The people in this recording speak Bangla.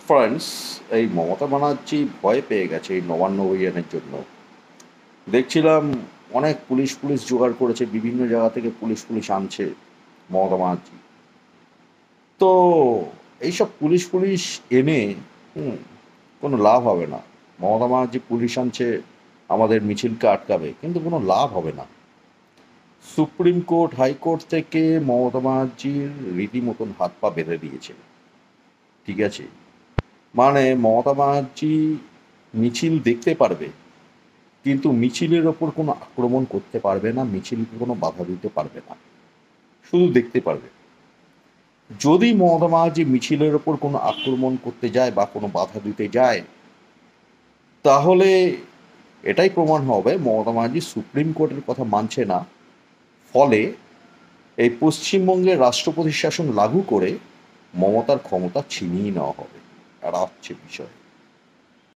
ফ্রেন্ডস, এই মমতা ব্যানার্জি ভয় পেয়ে গেছে এই নবান্ন অভিযানের জন্য। দেখছিলাম অনেক পুলিশ পুলিশ জোগাড় করেছে, বিভিন্ন জায়গা থেকে পুলিশ পুলিশ আনছে মমতা ব্যানার্জি। তো এইসব পুলিশ পুলিশ এনে হুম, কোনো লাভ হবে না। মমতা ব্যানার্জি পুলিশ আনছে আমাদের মিছিলকে আটকাবে, কিন্তু কোনো লাভ হবে না। সুপ্রিম কোর্ট হাইকোর্ট থেকে মমতা ব্যানার্জির রীতিমতন হাত পা বেঁধে দিয়েছে। ঠিক আছে, মানে মমতা ব্যানার্জি মিছিল দেখতে পারবে, কিন্তু মিছিলের ওপর কোনো আক্রমণ করতে পারবে না, মিছিলকে কোনো বাধা দিতে পারবে না, শুধু দেখতে পারবে। যদি মমতা ব্যানার্জি মিছিলের ওপর কোনো আক্রমণ করতে যায় বা কোনো বাধা দিতে যায়, তাহলে এটাই প্রমাণ হবে মমতা ব্যানার্জি সুপ্রিম কোর্টের কথা মানছে না। ফলে এই পশ্চিমবঙ্গের রাষ্ট্রপতি শাসন লাগু করে মমতার ক্ষমতা ছিনিয়ে নেওয়া হবে। এটা হচ্ছে বিষয়।